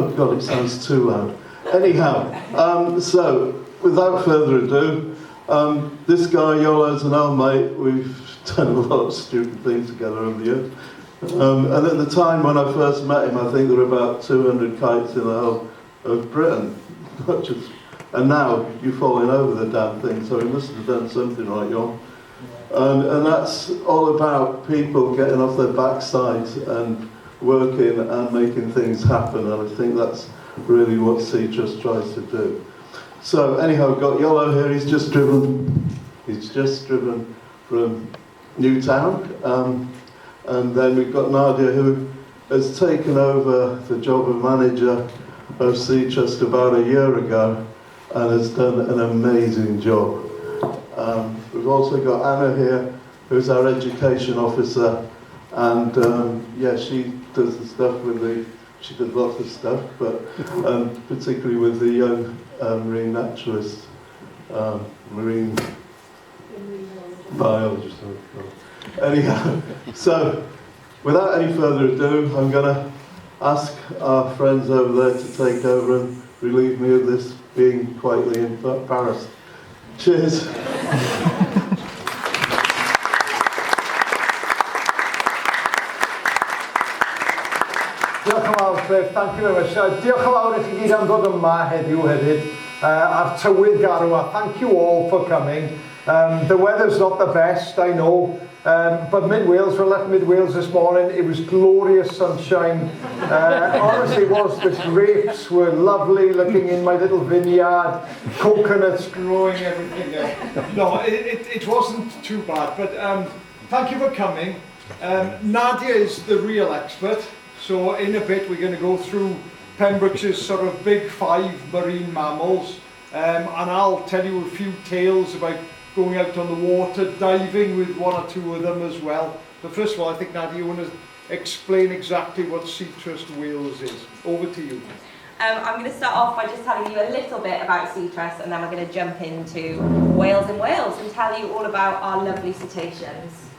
Oh God, it sounds too loud. Anyhow, so without further ado, this guy, Iolo's an old mate. We've done a lot of stupid things together over the years. And at the time when I first met him, I think there were about 200 kites in the whole of Britain. Not just, and now you're falling over the damn thing, so he must have done something right, Iolo. And that's all about people getting off their backsides and working and making things happen, and I think that's really what Seatrust tries to do. So anyhow, we've got Iolo here. He's just driven from Newtown, and then we've got Nadia, who has taken over the job of manager of Seatrust about a year ago and has done an amazing job. We've also got Anna here, who's our education officer, and yeah, she does the stuff with the, she does lots of stuff, but particularly with the young marine naturalist, marine biologist. Anyhow, so without any further ado, I'm going to ask our friends over there to take over and relieve me of this being quietly embarrassed. Cheers. Diolch yn fawr, Cliff. Thank you very much. Diolch yn fawr i chi gyd am ddod yma heddiw hefyd ar tywydd garw, a thank you all for coming. The weather's not the best, I know, but mid-Wales, we left mid-Wales this morning, it was glorious sunshine. Honestly, it was. The grapes were lovely looking in my little vineyard, coconuts growing, everything there. No, it wasn't too bad, but thank you for coming. Nadia is the real expert. So in a bit we're going to go through Pembrokeshire's sort of big 5 marine mammals, and I'll tell you a few tales about going out on the water, diving with 1 or 2 of them as well. But first of all, I think Nadia, you want to explain exactly what Seatrust Wales is. Over to you. I'm going to start off by just telling you a little bit about Seatrust, and then we're going to jump into Wales in Wales and tell you all about our lovely cetaceans.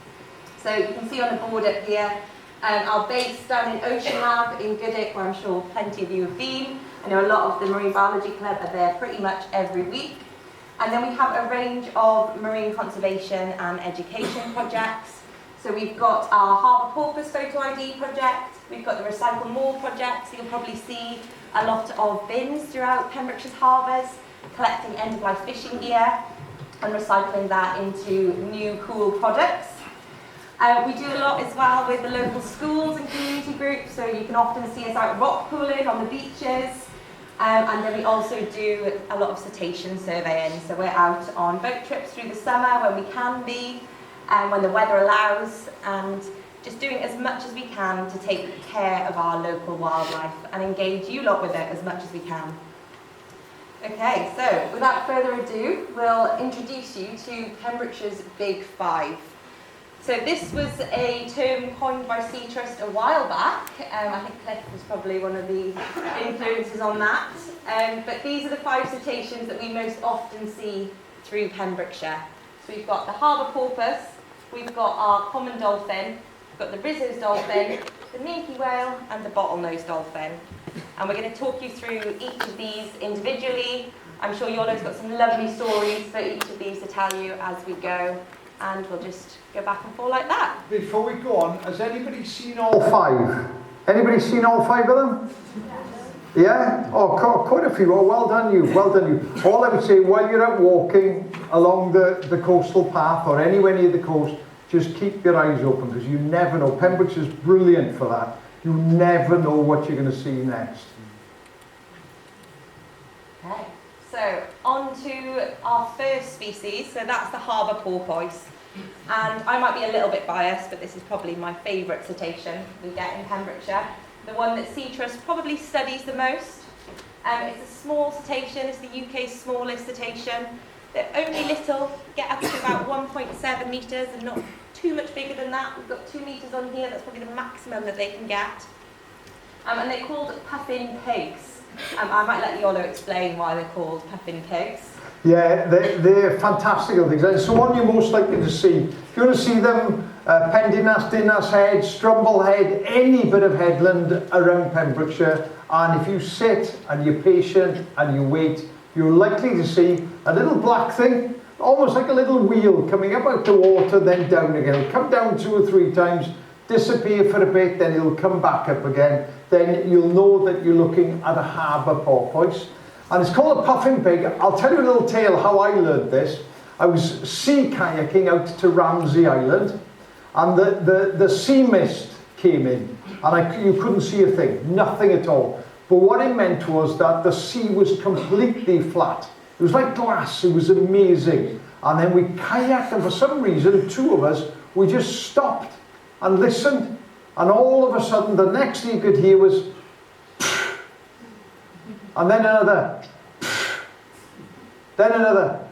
So you can see on the board up here, our base down in Ocean Lab in Goodwick, where I'm sure plenty of you have been. I know a lot of the Marine Biology Club are there pretty much every week. And then we have a range of marine conservation and education projects. So we've got our Harbour Porpoise Photo ID project, we've got the Recycle More project, so you'll probably see a lot of bins throughout Pembrokeshire's harbours, collecting end-of-life fishing gear and recycling that into new cool products. We do a lot as well with the local schools and community groups, so you can often see us out rock pooling on the beaches. And then we also do a lot of cetacean surveying, so we're out on boat trips through the summer when we can be, when the weather allows, and just doing as much as we can to take care of our local wildlife and engage you lot with it as much as we can. Okay, so without further ado, we'll introduce you to Pembrokeshire's Big 5. So this was a term coined by Seatrust a while back. I think Cliff was probably one of the influences on that. But these are the 5 cetaceans that we most often see through Pembrokeshire. So we've got the harbour porpoise, we've got our common dolphin, we've got the Risso's dolphin, the minke whale and the bottlenose dolphin. And we're going to talk you through each of these individually. I'm sure Iolo's got some lovely stories for each of these to tell you as we go. And we'll just go back and forth like that. Before we go on, has anybody seen all 5? Anybody seen all 5 of them? Yes. Yeah? Oh, quite a few. Oh, well done you, well done you. All I would say, while you're out walking along the coastal path or anywhere near the coast, just keep your eyes open, because you never know. Pembrokeshire's brilliant for that. You never know what you're going to see next. Okay. So, on to our first species, so that's the harbour porpoise. And I might be a little bit biased, but this is probably my favourite cetacean we get in Pembrokeshire. The one that Seatrust probably studies the most. It's a small cetacean, it's the UK's smallest cetacean. They're only little, get up to about 1.7 metres and not too much bigger than that. We've got 2 metres on here, that's probably the maximum that they can get. And they're called puffin pigs. I might let Iolo explain why they're called puffin pigs. Yeah, they're fantastic things. It's the one you're most likely to see. If you want to see them Pendinas, Dinas Head, Strumble Head, any bit of headland around Pembrokeshire. And if you sit and you're patient and you wait, you're likely to see a little black thing, almost like a little wheel coming up out the water, then down again. It'll come down 2 or 3 times, disappear for a bit, then it'll come back up again. Then you'll know that you're looking at a harbour porpoise. And it's called a puffin pig. I'll tell you a little tale how I learned this. I was sea kayaking out to Ramsey Island, and the sea mist came in, and you couldn't see a thing, nothing at all. But what it meant was that the sea was completely flat. It was like glass, it was amazing. And then we kayaked, and for some reason, 2 of us, we just stopped and listened. And all of a sudden, the next thing you could hear was, and then another, then another.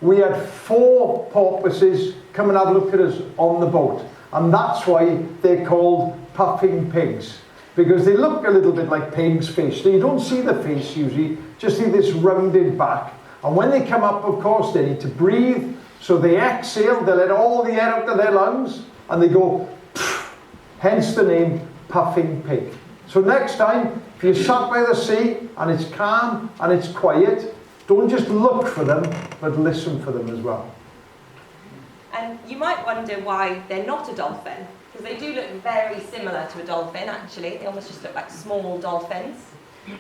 We had 4 porpoises come and have a look at us on the boat. And that's why they're called puffing pigs. Because they look a little bit like pig's fish. So you don't see the face usually, just see this rounded back. And when they come up, of course, they need to breathe. So they exhale, they let all the air out of their lungs, and they go, hence the name puffing pig. So next time, if you're sat by the sea, and it's calm, and it's quiet, don't just look for them, but listen for them as well. And you might wonder why they're not a dolphin, because they do look very similar to a dolphin, actually. They almost just look like small dolphins.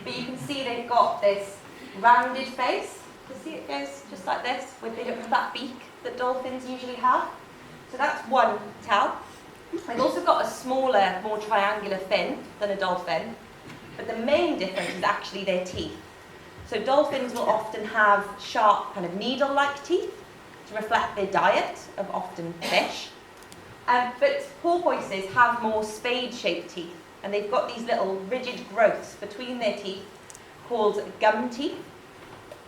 But you can see they've got this rounded face. You see it goes just like this, with they don't have that beak that dolphins usually have. So that's one tell. They've also got a smaller, more triangular fin than a dolphin. But the main difference is actually their teeth. So dolphins will often have sharp, kind of needle-like teeth to reflect their diet of often fish. But porpoises have more spade-shaped teeth, and they've got these little rigid growths between their teeth called gum teeth.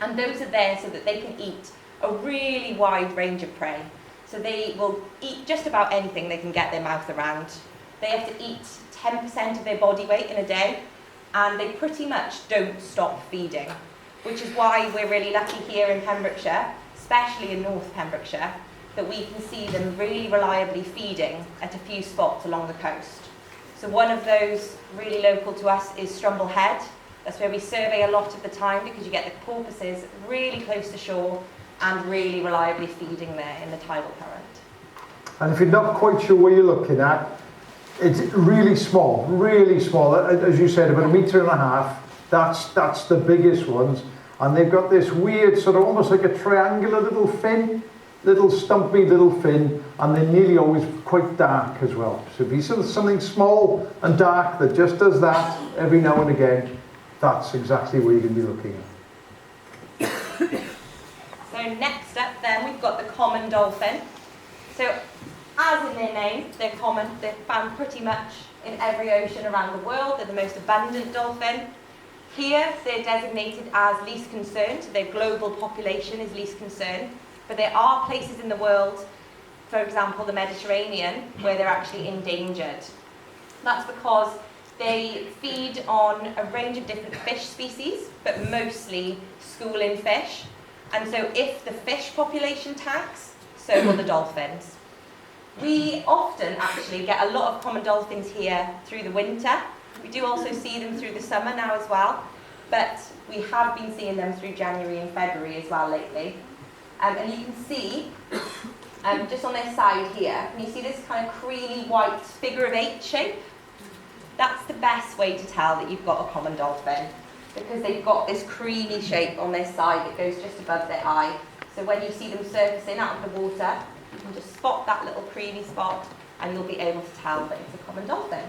And those are there so that they can eat a really wide range of prey. So they will eat just about anything they can get their mouth around. They have to eat 10% of their body weight in a day, and they pretty much don't stop feeding, which is why we're really lucky here in Pembrokeshire, especially in North Pembrokeshire, that we can see them really reliably feeding at a few spots along the coast. So one of those really local to us is Strumble Head. That's where we survey a lot of the time, because you get the porpoises really close to shore and really reliably feeding there in the tidal current. And if you're not quite sure what you're looking at, it's really small, as you said, about 1.5 meters. That's the biggest ones. And they've got this weird, sort of almost like a triangular little fin, little stumpy little fin, and they're nearly always quite dark as well. So if you see something small and dark that just does that every now and again, that's exactly what you're going to be looking at. So next up then, we've got the common dolphin. So as in their name, they're common. They're found pretty much in every ocean around the world. They're the most abundant dolphin. Here, they're designated as least concern, so their global population is least concern. But there are places in the world, for example, the Mediterranean, where they're actually endangered. That's because they feed on a range of different fish species, but mostly schooling fish. And so if the fish population tanks, so will the dolphins. We often actually get a lot of common dolphins here through the winter. We do also see them through the summer now as well, but we have been seeing them through January and February as well lately. And you can see, just on their side here, can you see this kind of creamy white figure of 8 shape? That's the best way to tell that you've got a common dolphin, because they've got this creamy shape on their side that goes just above their eye. So when you see them surfacing out of the water, you can just spot that little creamy spot, and you'll be able to tell that it's a common dolphin.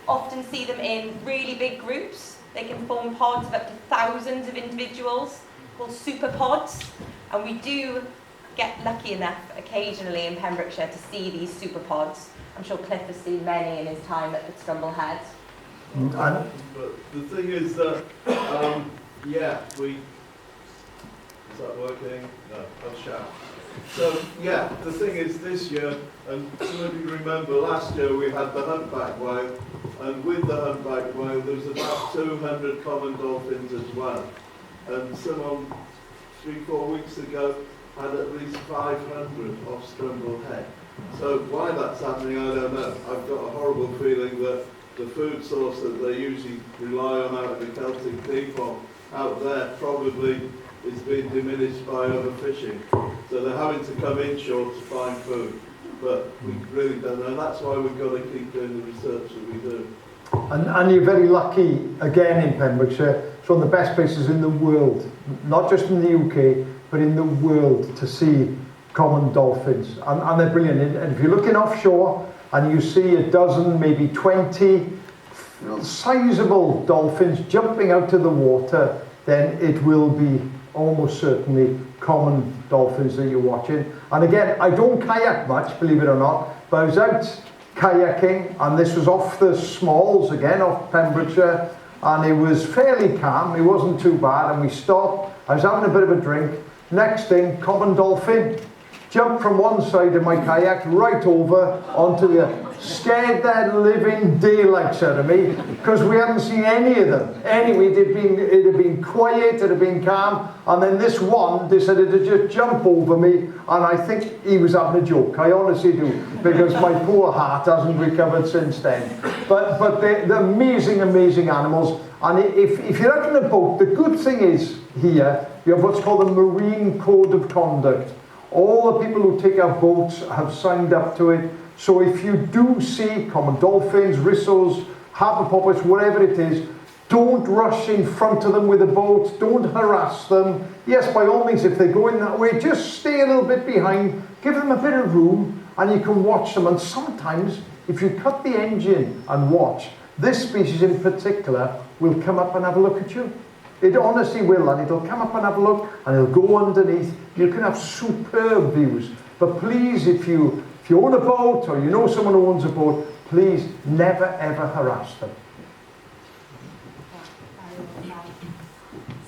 Often see them in really big groups. They can form pods of up to thousands of individuals, called superpods. And we do get lucky enough occasionally in Pembrokeshire to see these superpods. I'm sure Cliff has seen many in his time at the Strumble Head. But the thing is that, is that working? No, I'll shout. So, the thing is this year, and some of you remember last year we had the humpback whale, and with the humpback whale there was about 200 common dolphins as well. And someone 3-4 weeks ago had at least 500 off Strumble Head. So why that's happening, I don't know. I've got a horrible feeling that the food source that they usually rely on out of the Celtic people out there probably is being diminished by overfishing. So they're having to come inshore to find food. But we really don't know. And that's why we've got to keep doing the research that we do. And you're very lucky, again, in Pembrokeshire. It's one of the best places in the world, not just in the UK, but in the world, to see common dolphins. And they're brilliant. And if you're looking offshore and you see a dozen, maybe 20 sizable dolphins jumping out of the water, then it will be almost certainly common dolphins that you're watching. And again, I don't kayak much, believe it or not, but I was out kayaking, and this was off the Smalls again, off Pembrokeshire, and it was fairly calm, it wasn't too bad, and we stopped, I was having a bit of a drink. Next thing, common dolphin, jumped from one side of my kayak right over onto the other. Scared the living daylights out of me, because we hadn't seen any of them. Anyway, it had been quiet, it had been calm, and then this one decided to just jump over me, and I think he was having a joke, I honestly do, because my poor heart hasn't recovered since then. But they're amazing, amazing animals, and if you're out in a boat, the good thing is here, you have what's called the Marine Code of Conduct. All the people who take our boats have signed up to it. So if you do see common dolphins, rissos, harbour poppers, whatever it is, don't rush in front of them with a boat, don't harass them. Yes, by all means, if they're going that way, just stay a little bit behind, give them a bit of room, and you can watch them. And sometimes, if you cut the engine and watch, this species in particular will come up and have a look at you. It honestly will, and it'll come up and have a look, and it'll go underneath. You can have superb views. But please, if you own a boat, or you know someone who owns a boat, please never ever harass them.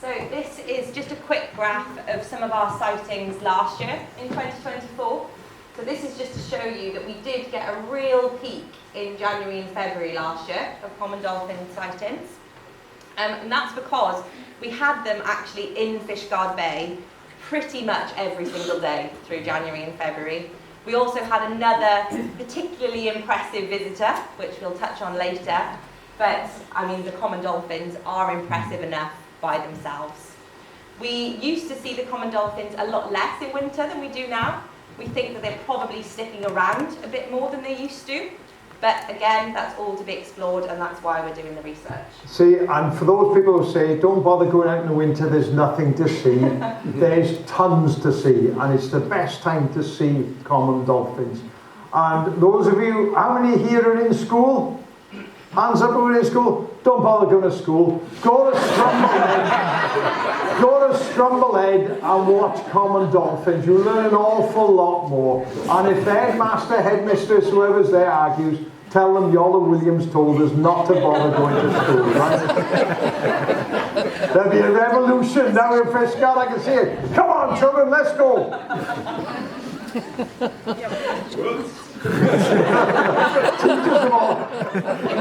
So this is just a quick graph of some of our sightings last year in 2024. So this is just to show you that we did get a real peak in January and February last year of common dolphin sightings. And that's because we had them actually in Fishguard Bay pretty much every single day through January and February. We also had another particularly impressive visitor, which we'll touch on later. But, I mean, the common dolphins are impressive enough by themselves. We used to see the common dolphins a lot less in winter than we do now. We think that they're probably sticking around a bit more than they used to. But again, that's all to be explored, and that's why we're doing the research. See, and for those people who say, don't bother going out in the winter, there's nothing to see, there's tons to see, and it's the best time to see common dolphins. And those of you, how many here are in school? Hands up who are in school. Don't bother going to school. Go to Strumblehead. Go to Strumblehead and watch common dolphins. You'll learn an awful lot more. And if the headmaster, headmistress, whoever's there argues, tell them Iolo Williams told us not to bother going to school, right? There'll be a revolution now in Fishguard, I can see it. Come on, children, let's go. Teachers of all.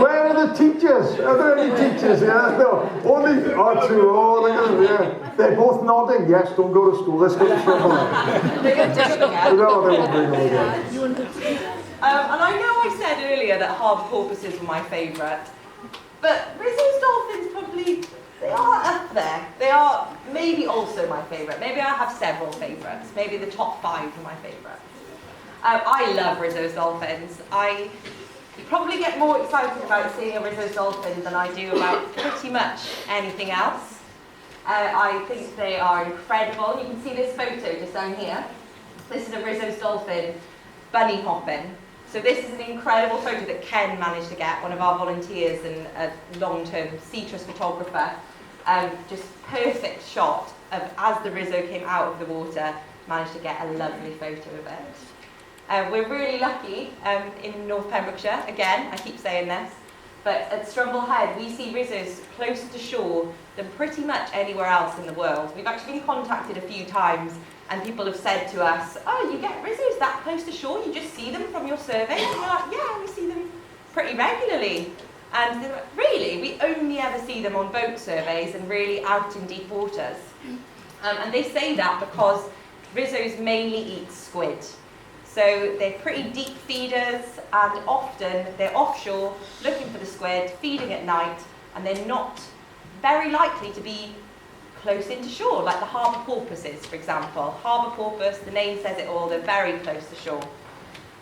Where are the teachers? Are there any teachers? Yeah, no. Only two. Oh, yeah. They're both nodding. Yes, don't go to school. Let's go to Strumblehead. They're going to take them again. No, they won't bring them again. And I know I said earlier that harbour porpoises were my favourite, but Risso's dolphins probably, they are up there. They are maybe also my favourite. Maybe I have several favourites. Maybe the top 5 are my favourites. I love Risso's dolphins. I probably get more excited about seeing a Risso's dolphin than I do about pretty much anything else. I think they are incredible. You can see this photo just down here. This is a Risso's dolphin bunny hopping. So this is an incredible photo that Ken managed to get, one of our volunteers and a long-term Seatrust photographer. Just perfect shot of as the Risso came out of the water, managed to get a lovely photo of it. We're really lucky in North Pembrokeshire, again, I keep saying this, but at Strumblehead we see Rissos closer to shore than pretty much anywhere else in the world. We've actually been contacted a few times and people have said to us, oh, you get Rissos that close to shore, you just see them from your survey? And we're like, yeah, we see them pretty regularly. And they're like, really? We only ever see them on boat surveys and really out in deep waters. And they say that because Rissos mainly eat squid. So they're pretty deep feeders, and often they're offshore looking for the squid, feeding at night, and they're not very likely to be close into shore, like the harbour porpoises, for example. Harbour porpoise, the name says it all, they're very close to shore.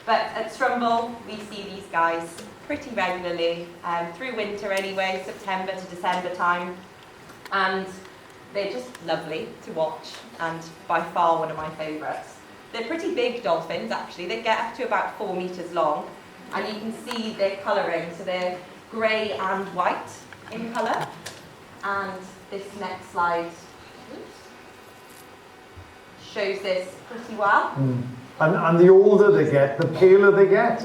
But at Strumble, we see these guys pretty regularly, through winter anyway, September to December time. And they're just lovely to watch, and by far one of my favourites. They're pretty big dolphins, actually. They get up to about 4 metres long, and you can see their colouring. So they're grey and white in colour. And this next slide shows this pretty well. And the older they get, the paler they get.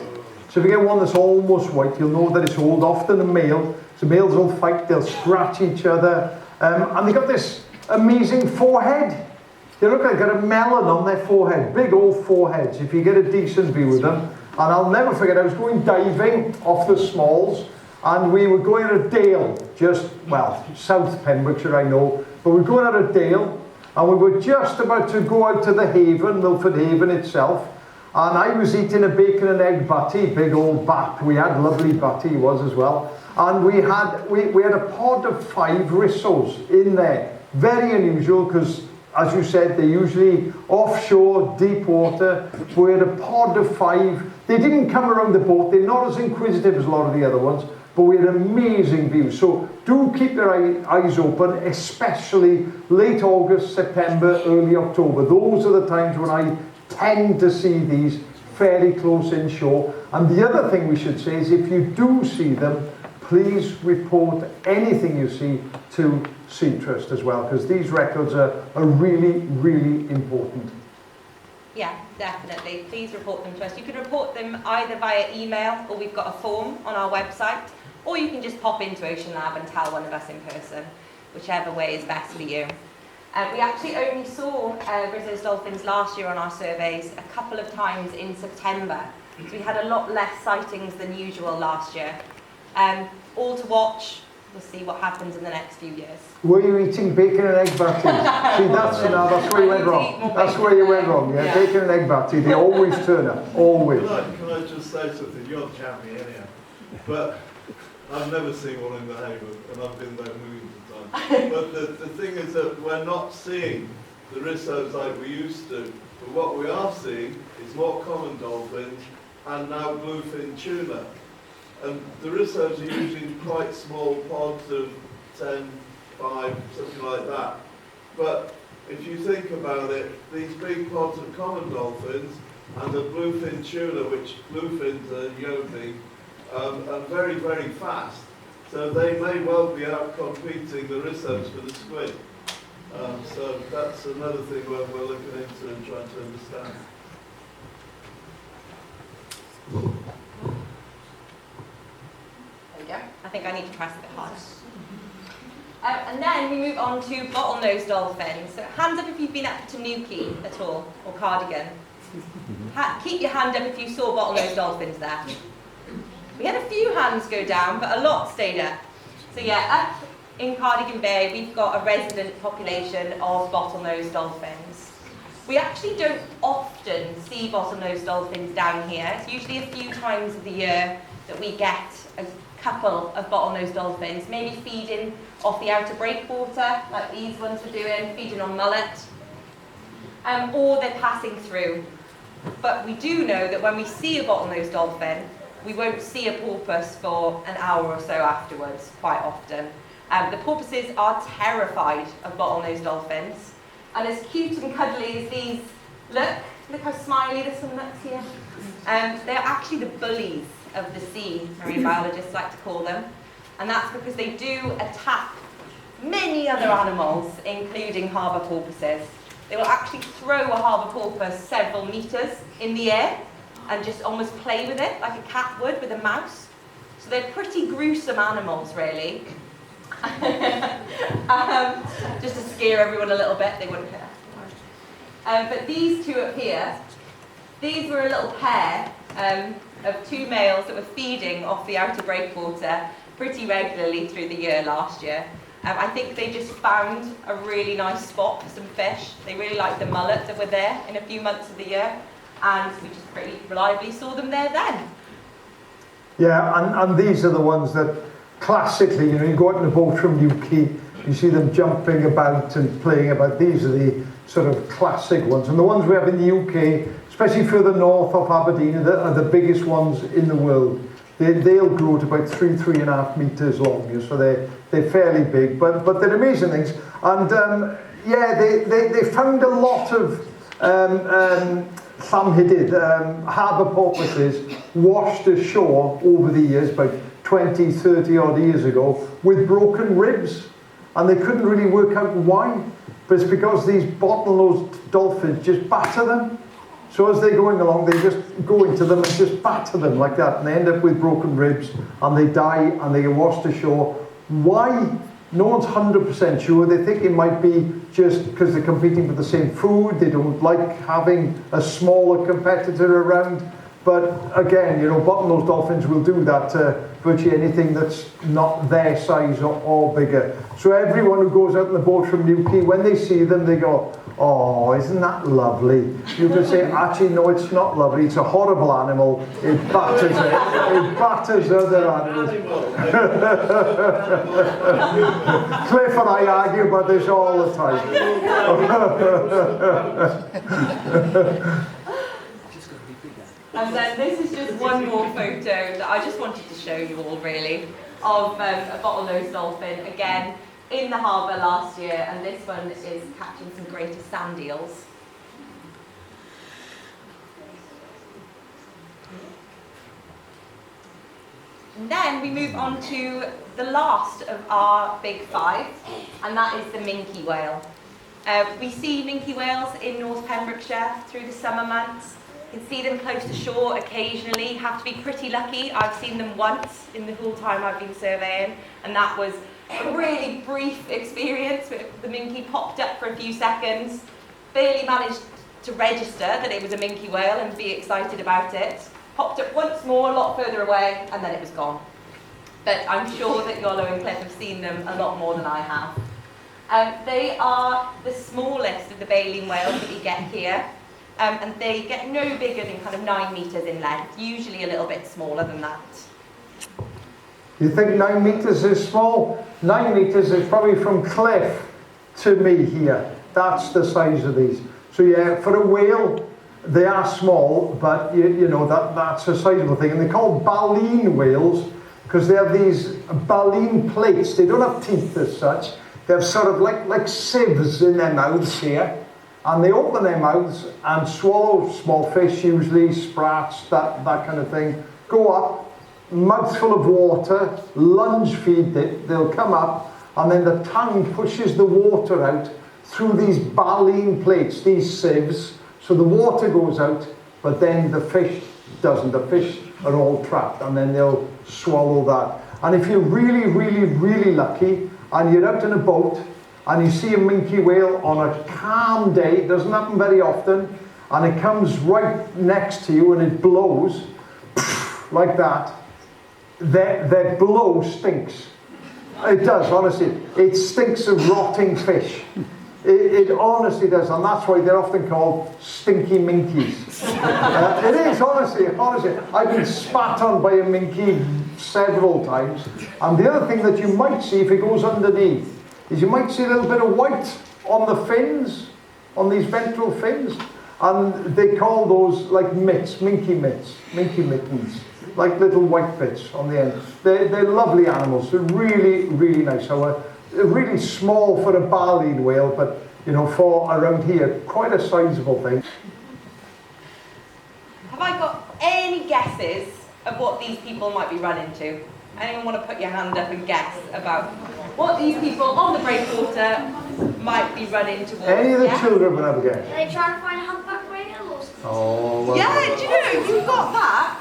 So if you get one that's almost white, you'll know that it's old, often a male. So males will fight, they'll scratch each other. And they've got this amazing forehead. They look like they've got a melon on their forehead, big old foreheads, if you get a decent view of them. And I'll never forget, I was going diving off the Smalls, and we were going at a dale, just, well, South Pembrokeshire, I know, but we were going at a dale, and we were just about to go out to the haven, Milford Haven itself, and I was eating a bacon and egg butty, big old bat. We had lovely butty, he was as well, and we had a pod of 5 rissos in there. Very unusual, because as you said, they're usually offshore, deep water. We had a pod of 5. They didn't come around the boat. They're not as inquisitive as a lot of the other ones, but we had amazing views. So do keep your eyes open, especially late August, September, early October. Those are the times when I tend to see these fairly close inshore. And the other thing we should say is, if you do see them, please report anything you see to Seatrust as well, because these records are really, really important. Yeah, definitely. Please report them to us. You can report them either via email, or we've got a form on our website, or you can just pop into Ocean Lab and tell one of us in person, whichever way is best for you. We actually only saw Risso's dolphins last year on our surveys a couple of times in September, so we had a lot less sightings than usual last year. All to watch. We'll see what happens in the next few years. Were you eating bacon and egg batties? See, that's where you went wrong. That's where you went wrong, yeah? Bacon and egg batty, they always turn up, always. Can I just say something? You're the champion anyhow. But I've never seen one in the haven, and I've been there millions of times. But the thing is that we're not seeing the rissos like we used to. But what we are seeing is more common dolphins, and now bluefin tuna. And the rissos are usually quite small pods of 10, 5, something like that. But if you think about it, these big pods of common dolphins and the bluefin tuna, which bluefins are yoding, are very, very fast. So they may well be out competing the rissos for the squid. So that's another thing we're looking into and trying to understand. I think I need to press a bit harder. And then we move on to bottlenose dolphins. So hands up if you've been up to Newquay at all, or Cardigan. Keep your hand up if you saw bottlenose dolphins there. We had a few hands go down, but a lot stayed up. So yeah, up in Cardigan Bay, we've got a resident population of bottlenose dolphins. We actually don't often see bottlenose dolphins down here. It's usually a few times of the year that we get a couple of bottlenose dolphins, maybe feeding off the outer breakwater, like these ones are doing, feeding on mullet, or they're passing through. But we do know that when we see a bottlenose dolphin, we won't see a porpoise for an hour or so afterwards, quite often. The porpoises are terrified of bottlenose dolphins, and as cute and cuddly as these look how smiley this one looks here. They're actually the bullies of the sea, marine biologists like to call them, and that's because they do attack many other animals, including harbour porpoises. They will actually throw a harbour porpoise several metres in the air and just almost play with it like a cat would with a mouse. So they're pretty gruesome animals, really. Just to scare everyone a little bit, they wouldn't hurt. But these two up here, these were a little pair of 2 males that were feeding off the outer breakwater pretty regularly through the year last year. I think they just found a really nice spot for some fish. They really liked the mullet that were there in a few months of the year. and we just pretty reliably saw them there then. Yeah, and these are the ones that classically, you know, you go out in a boat from Newquay, you see them jumping about and playing about. These are the sort of classic ones. And the ones we have in the UK, especially further north of Aberdeen, are the biggest ones in the world. They'll grow to about 3.5 metres long, so they're fairly big, but they're amazing things. And yeah, they found a lot of llam-headed harbour porpoises washed ashore over the years, about 20, 30 odd years ago, with broken ribs. And they couldn't really work out why. But it's because these bottlenose dolphins just batter them. So as they're going along, they just go into them and just batter them like that. And they end up with broken ribs, and they die, and they get washed ashore. Why? No one's 100% sure. They think it might be just because they're competing for the same food. They don't like having a smaller competitor around. But again, you know, bottlenose dolphins will do that to virtually anything that's not their size or bigger. So everyone who goes out in the boat from Newquay, when they see them, they go, oh, isn't that lovely? You can say, actually, no, it's not lovely. It's a horrible animal. It batters it. It batters other animals. Cliff and I argue about this all the time. And then this is just one more photo that I just wanted to show you all, really, of a bottlenose dolphin, again, in the harbour last year, and this one is catching some greater sand eels. And then we move on to the last of our big five, and that is the minke whale. We see minke whales in North Pembrokeshire through the summer months. You can see them close to shore occasionally. You have to be pretty lucky. I've seen them once in the whole time I've been surveying, and that was a really brief experience. The minke popped up for a few seconds, barely managed to register that it was a minke whale and be excited about it. Popped up once more, a lot further away, and then it was gone. But I'm sure that Iolo and Cliff have seen them a lot more than I have. They are the smallest of the baleen whales that we get here. And they get no bigger than kind of 9 metres in length, usually a little bit smaller than that. You think 9 metres is small? 9 metres is probably from Cliff to me here. That's the size of these. So yeah, for a whale, they are small, but you know, that's a sizable thing. And they're called baleen whales because they have these baleen plates. They don't have teeth as such. They have sort of like sieves in their mouths here. And they open their mouths and swallow small fish, usually sprats, that kind of thing. Go up, mouthful of water, lunge feed it, they'll come up, and then the tongue pushes the water out through these baleen plates, these sieves. So the water goes out, but then the fish doesn't. The fish are all trapped, and then they'll swallow that. And if you're really, really, really lucky, and you're out in a boat, and you see a minke whale on a calm day, it doesn't happen very often, and it comes right next to you and it blows, like that, their blow stinks. It does, honestly. It stinks of rotting fish. It honestly does, and that's why they're often called stinky minkies. It is, honestly. I've been spat on by a minke several times, and the other thing that you might see if it goes underneath is you might see a little bit of white on the fins, on these ventral fins, and they call those like mitts, minke mittens, like little white bits on the end. They're lovely animals. They're really, really nice. So they're really small for a baleen whale, but you know, for around here, quite a sizable thing. Have I got any guesses of what these people might be running to? Anyone want to put your hand up and guess about what these people on the breakwater might be running towards? Any of the children would have a guess? Are they trying to find a humpback whale or something? Oh, well, Yeah, do you know, you've got that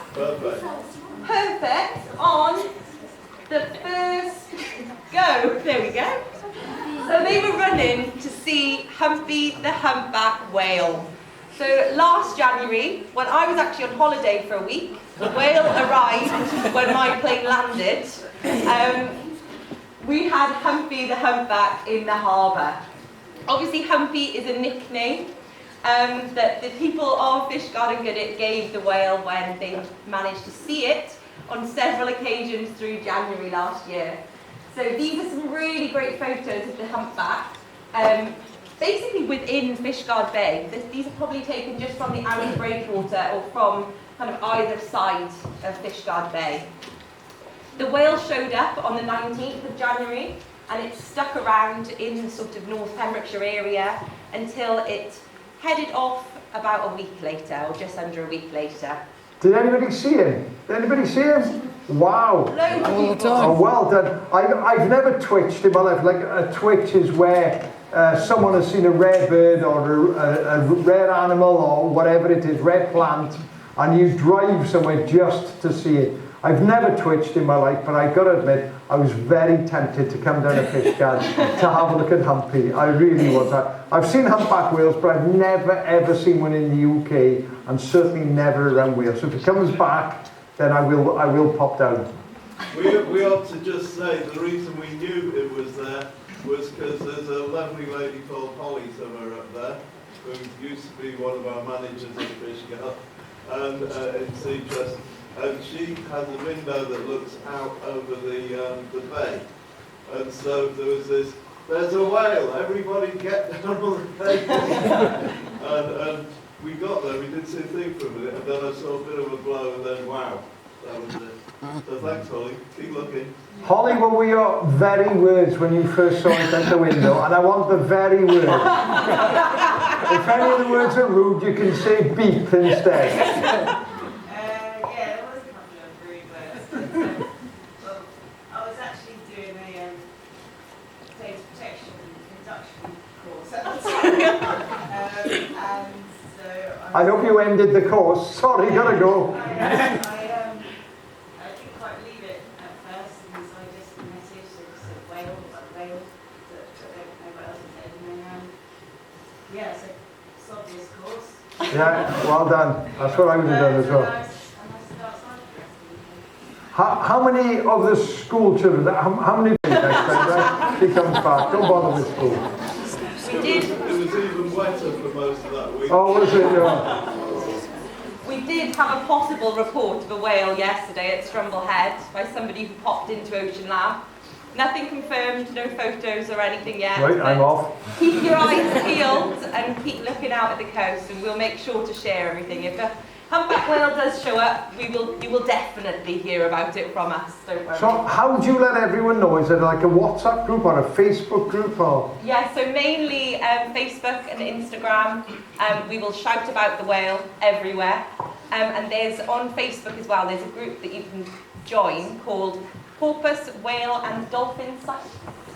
perfect on the first go. There we go. So they were running to see Humpy the humpback whale. So last January, when I was actually on holiday for a week, the whale arrived when my plane landed. We had Humpy the humpback in the harbour. Obviously Humpy is a nickname that the people of Fishguard and Goodit gave the whale when they managed to see it on several occasions through January last year. So these are some really great photos of the humpback. Basically within Fishguard Bay. These are probably taken just from the outer breakwater or from kind of either side of Fishguard Bay. The whale showed up on the 19th of January and it stuck around in the sort of North Pembrokeshire area until it headed off about a week later, or just under a week later. Did anybody see him? Did anybody see him? Wow. Loads of people. Oh, well done. I've never twitched in my life. Like a twitch is where someone has seen a rare bird or a rare animal or whatever it is, rare plant, and you drive somewhere just to see it. I've never twitched in my life, but I've got to admit, I was very tempted to come down to Fishguard to have a look at Humpy. I really was. I've seen humpback whales, but I've never ever seen one in the UK, and certainly never around Wales. So if it comes back, then I will pop down. We ought to just say the reason we knew it was there was because there's a lovely lady called Holly somewhere up there, who used to be one of our managers at Fishguard and in Seatrust. And she has a window that looks out over the bay. And so there was this, there's a whale, everybody get down on the bay. and we got there, we didn't see a thing for a minute, and then I saw a bit of a blow, and then wow, that was it. So thanks, Holly, keep looking. Holly, what were your very words when you first saw it at the window? And I want the very words. If any of the words are rude, you can say beep instead. I hope you ended the course. Sorry, gotta go. I didn't quite believe it at first, and so I just messaged and said whale, that I don't know what else I said, and then yeah, so it's obvious course. Yeah, well done. That's what I would have done as well. And I stood outside the rest of the evening. How many of the school children, how many next time, right? She comes back, don't bother with school. We did. It was even wetter for most of that week. Oh, was it? Yeah. We did have a possible report of a whale yesterday at Strumble Head by somebody who popped into Ocean Lab. Nothing confirmed, no photos or anything yet. Right, I'm off. Keep your eyes peeled and keep looking out at the coast, and we'll make sure to share everything. If a humpback whale does show up, you will definitely hear about it from us, don't worry. So how do you let everyone know? Is it like a WhatsApp group or a Facebook group? Or? Yeah, so mainly Facebook and Instagram. We will shout about the whale everywhere. And there's on Facebook as well, there's a group that you can join called Porpoise, Whale and Dolphin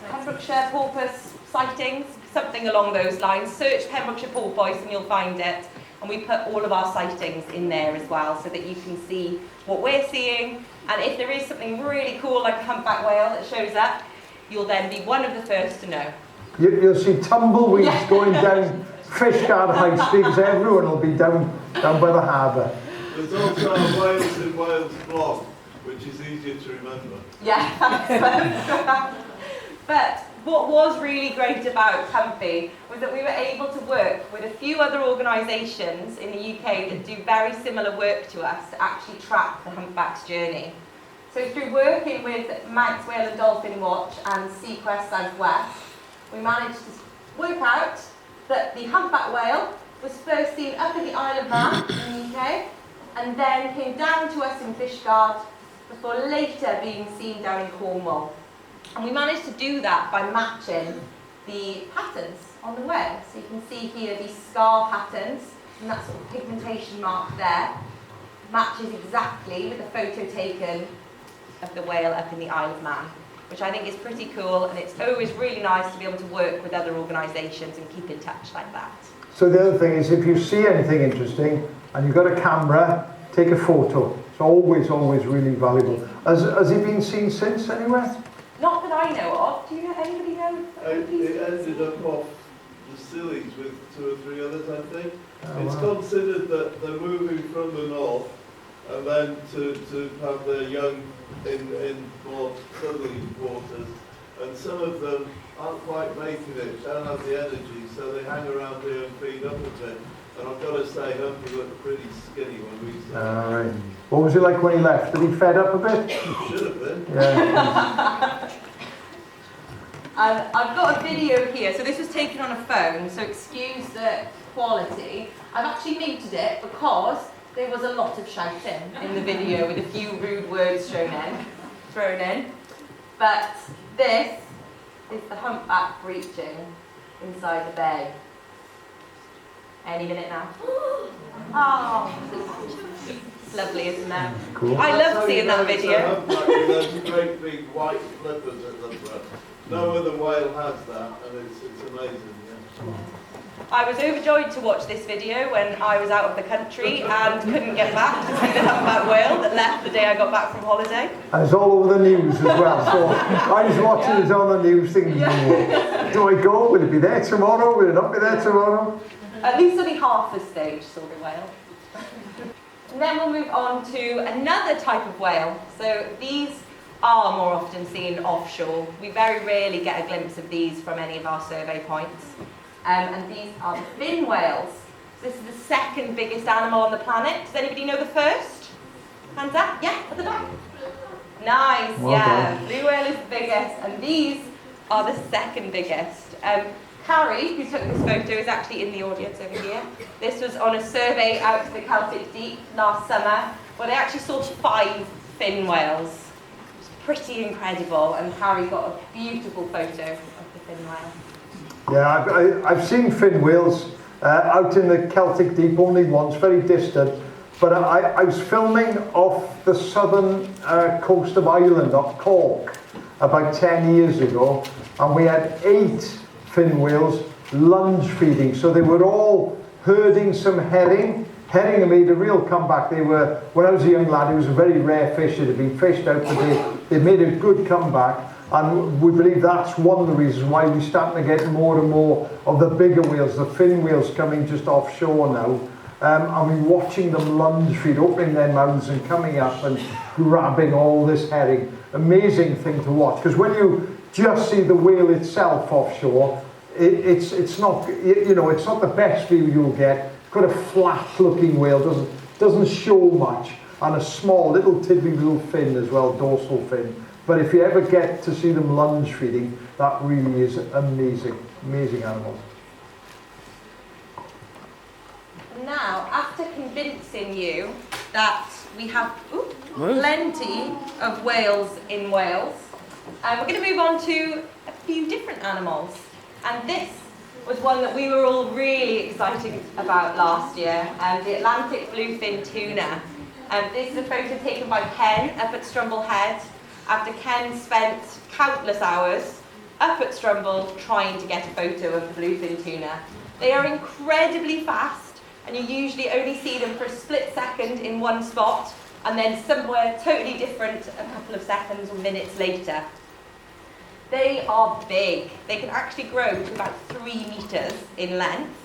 Pembrokeshire Porpoise Sightings, something along those lines. Search Pembrokeshire Porpoise and you'll find it. And we put all of our sightings in there as well so that you can see what we're seeing. And if there is something really cool like a humpback whale that shows up, you'll then be one of the first to know. You'll see tumbleweeds going down Fishguard High Street because everyone will be down by the harbour. There's also a Wales in Wales blog, which is easier to remember. Yeah, but what was really great about Humpy was that we were able to work with a few other organisations in the UK that do very similar work to us to actually track the humpback's journey. So through working with Manx Whale and Dolphin Watch and Seaquest South West, we managed to work out that the humpback whale was first seen up in the Isle of Man in the UK, and then came down to us in Fishguard before later being seen down in Cornwall. And we managed to do that by matching the patterns on the whale. So you can see here these scar patterns, and that sort of pigmentation mark there matches exactly with the photo taken of the whale up in the Isle of Man, which I think is pretty cool, and it's always really nice to be able to work with other organisations and keep in touch like that. So the other thing is, if you see anything interesting and you've got a camera, take a photo. It's always really valuable. Has he been seen since anywhere? Not that I know of. Do you know, anybody know? It ended up off the Scillies with 2 or 3 others, I think. Oh, It's wow. considered that they're moving from the north and then to have their young in more southerly waters. and some of them aren't quite making it, don't have the energy, so they hang around here and feed up a bit. And I've got to say, Humpy looked pretty skinny when we saw him. Right. What was it like when he left? Did he fed up a bit? Should have been. Yeah. I've got a video here, so this was taken on a phone, so excuse the quality. I've actually muted it because there was a lot of shouting in the video with a few rude words thrown in. But this is the humpback breaching inside the bay. Any minute now. Oh, it's lovely, isn't it? Cool. I love seeing that video. Those great big white flippers at the front. No other whale has that, and it's amazing. Yeah. I was overjoyed to watch this video when I was out of the country and couldn't get back to see the humpback whale that left the day I got back from holiday. And it's all over the news as well, so I was watching it on the news thinking, do I go? Will it be there tomorrow? Will it not be there tomorrow? At least only half the stage saw the whale. And then we'll move on to another type of whale. So these are more often seen offshore. We very rarely get a glimpse of these from any of our survey points. And these are the fin whales. So this is the second biggest animal on the planet. Does anybody know the first? Hands up? Yeah, at the back. Nice, Well yeah. done. Blue whale is the biggest, and these are the second biggest. Harry, who took this photo, is actually in the audience over here. This was on a survey out to the Celtic Deep last summer, where they actually saw 5 fin whales. It was pretty incredible, and Harry got a beautiful photo of the fin whale. Yeah, I've seen fin whales out in the Celtic Deep only once, very distant. But I was filming off the southern coast of Ireland, off Cork, about 10 years ago, and we had 8 fin whales lunge feeding. So they were all herding some herring. Herring have made a real comeback. They were, when I was a young lad, it was a very rare fish. It had been fished out, but they made a good comeback. And we believe that's one of the reasons why we're starting to get more and more of the bigger whales, the fin whales coming just offshore now. And we're watching them lunge feed, opening their mouths and coming up and grabbing all this herring. Amazing thing to watch, because when you just see the whale itself offshore, it's not, you know, it's not the best view you'll get. Got a flat-looking whale, doesn't show much, and a small little tiddly little fin as well, dorsal fin. But if you ever get to see them lunge feeding, that really is amazing, amazing animals. Now, after convincing you that we have plenty of whales in Wales, we're going to move on to a few different animals. And this was one that we were all really excited about last year, the Atlantic bluefin tuna. This is a photo taken by Ken up at Strumble Head, after Ken spent countless hours up at Strumble trying to get a photo of the bluefin tuna. They are incredibly fast, and you usually only see them for a split second in one spot, and then somewhere totally different a couple of seconds or minutes later. They are big. They can actually grow to about 3 meters in length.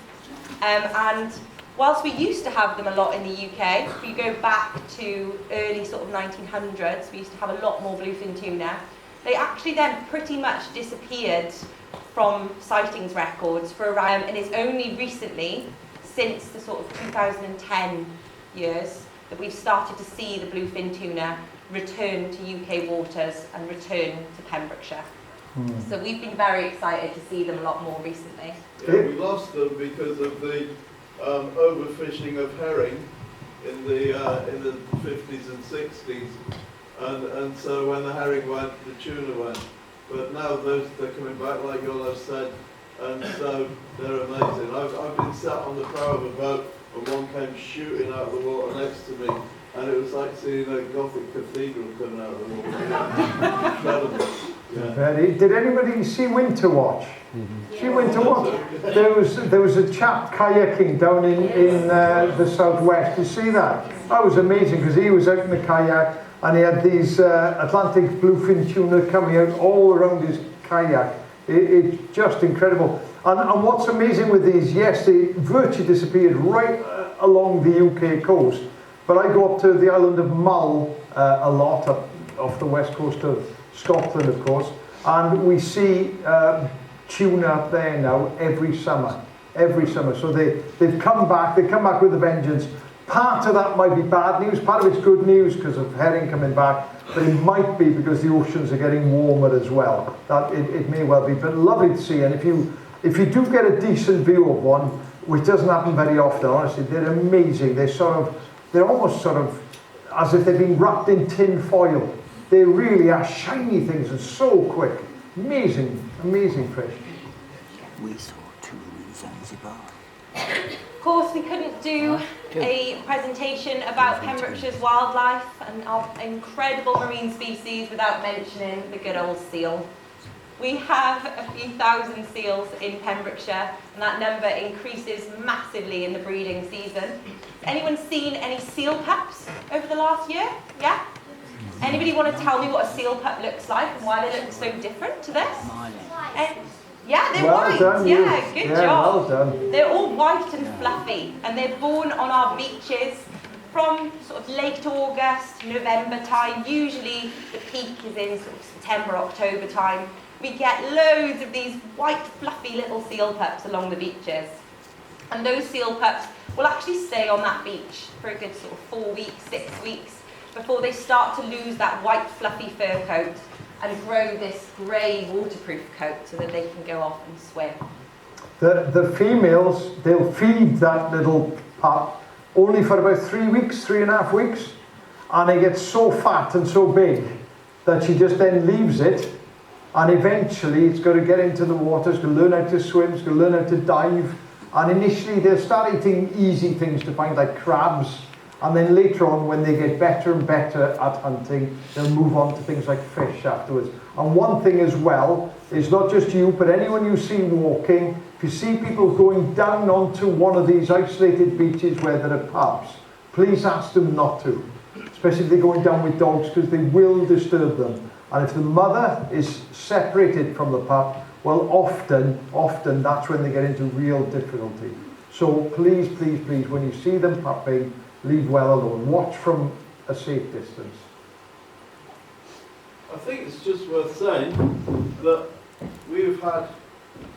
And whilst we used to have them a lot in the UK, if you go back to early sort of 1900s, we used to have a lot more bluefin tuna. They actually then pretty much disappeared from sightings records for around, and it's only recently, since the sort of 2010 years, that we've started to see the bluefin tuna return to UK waters and return to Pembrokeshire. So we've been very excited to see them a lot more recently. Yeah, we lost them because of the overfishing of herring in the 50s and 60s, and so when the herring went, the tuna went. But now they're coming back, like Iolo said, and so they're amazing. I've been sat on the prow of a boat and one came shooting out of the water next to me, and it was like seeing a Gothic cathedral coming out of the water. Incredible. Yeah. Did anybody see Winter Watch? See Winter Watch? There was a chap kayaking down in the southwest. You see that? That was amazing, because he was out in the kayak and he had these Atlantic bluefin tuna coming out all around his kayak. It's just incredible. And what's amazing with these, yes, they virtually disappeared right along the UK coast. But I go up to the island of Mull a lot, up off the west coast of Scotland, of course, And we see tuna up there now every summer. So they've come back with a vengeance. Part of that might be bad news, part of it's good news because of herring coming back, but it might be because the oceans are getting warmer as well. That it may well be, but lovely to see. And if you do get a decent view of one, which doesn't happen very often, honestly, they're amazing. They're almost sort of as if they've been wrapped in tin foil. They really are shiny things and so quick. Amazing, amazing fish. We saw two in Zanzibar. Of course, we couldn't do a presentation about Pembrokeshire's wildlife and our incredible marine species without mentioning the good old seal. We have a few thousand seals in Pembrokeshire, and that number increases massively in the breeding season. Has anyone seen any seal pups over the last year? Yeah? Anybody want to tell me what a seal pup looks like and why they look so different to this? Yeah, they're Well white. done, Yeah, you. good Yeah, job. well done. They're all white and fluffy, and they're born on our beaches from sort of late August, November time. Usually the peak is in sort of September, October time. We get loads of these white, fluffy little seal pups along the beaches. And those seal pups will actually stay on that beach for a good sort of 4 weeks, 6 weeks, before they start to lose that white, fluffy fur coat and grow this grey waterproof coat so that they can go off and swim. The females, they'll feed that little pup only for about 3 weeks, 3.5 weeks, and it gets so fat and so big that she just then leaves it, and eventually it's got to get into the water, it's going to learn how to swim, it's going to learn how to dive, and initially they'll start eating easy things to find, like crabs, and then later on, when they get better and better at hunting, they'll move on to things like fish afterwards. And one thing as well is not just you, but anyone you see walking, if you see people going down onto one of these isolated beaches where there are pups, please ask them not to, especially if they're going down with dogs, because they will disturb them. And if the mother is separated from the pup, well, often that's when they get into real difficulty. So please, please, please, when you see them pupping, leave well alone. Watch from a safe distance. I think it's just worth saying that we've had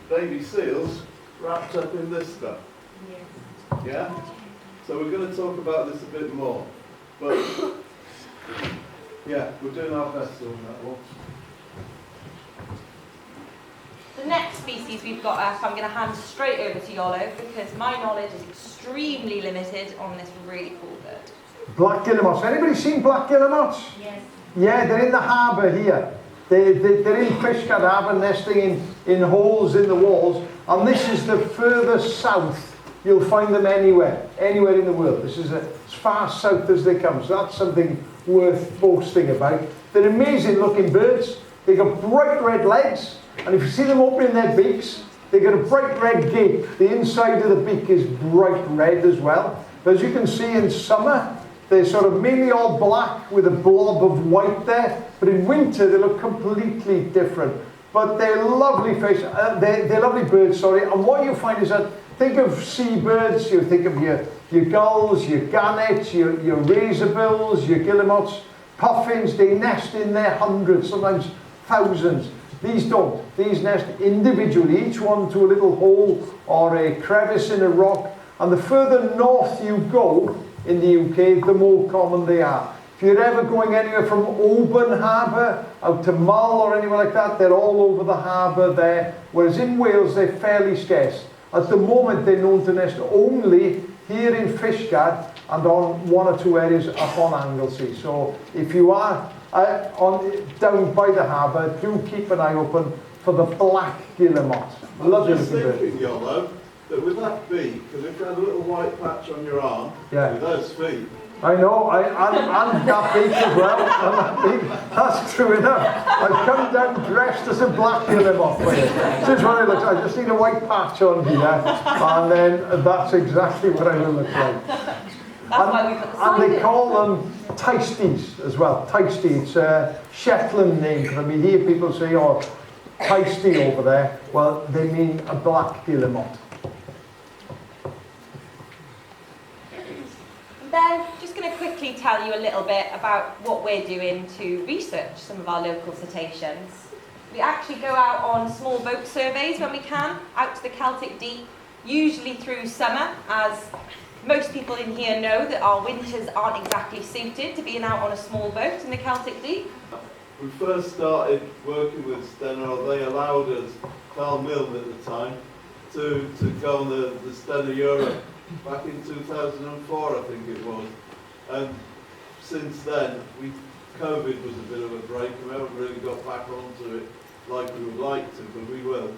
baby seals wrapped up in this stuff. Yeah? So we're going to talk about this a bit more. But yeah, we're doing our best on that one. The next species we've got up, I'm going to hand straight over to Iolo because my knowledge is extremely limited on this really cool bird. Black guillemots. Anybody seen black guillemots? Yes. Yeah, they're in the harbour here. They're in Fishguard Harbour, nesting in holes in the walls. And this is the furthest south you'll find them anywhere in the world. This is as far south as they come. So that's something worth boasting about. They're amazing looking birds. They've got bright red legs. And if you see them opening their beaks, they've got a bright red gape. The inside of the beak is bright red as well. But as you can see in summer, they're sort of mainly all black with a blob of white there. But in winter, they look completely different. But they're lovely fish. They're lovely birds, sorry. And what you find is that, think of seabirds, you think of your gulls, your gannets, your razorbills, your guillemots, puffins. They nest in their hundreds, sometimes thousands. These don't. These nest individually, each one to a little hole or a crevice in a rock. And the further north you go in the UK, the more common they are. If you're ever going anywhere from Oban Harbour out to Mull or anywhere like that, they're all over the harbour there. Whereas in Wales, they're fairly scarce. At the moment, they're known to nest only here in Fishguard and on 1 or 2 areas up on Anglesey. So if you are down by the harbour, do keep an eye open for the black guillemot. Lovely I was just looking bird. thinking, Iolo, that with that beak, because if you had a little white patch on your arm, Yeah. with those feet, I know, and that beak as well. And that beak, that's true enough. I've come down dressed as a black guillemot for you. This is what I look like. I just need a white patch on here, and then that's exactly what I will look like. That's why we put the sign And they in. call them Teisties as well. Teisty, it's a Shetland name for them. You hear people say, oh, Teisty over there. Well, they mean a black guillemot. Then, just going to quickly tell you a little bit about what we're doing to research some of our local cetaceans. We actually go out on small boat surveys when we can, out to the Celtic Deep, usually through summer, as most people in here know that our winters aren't exactly suited to being out on a small boat in the Celtic Deep. We first started working with Stena, they allowed us, Carl Milne at the time, to go on the Stena Europe back in 2004, I think it was. And since then, COVID was a bit of a break, and we haven't really got back onto it like we would like to, but we will.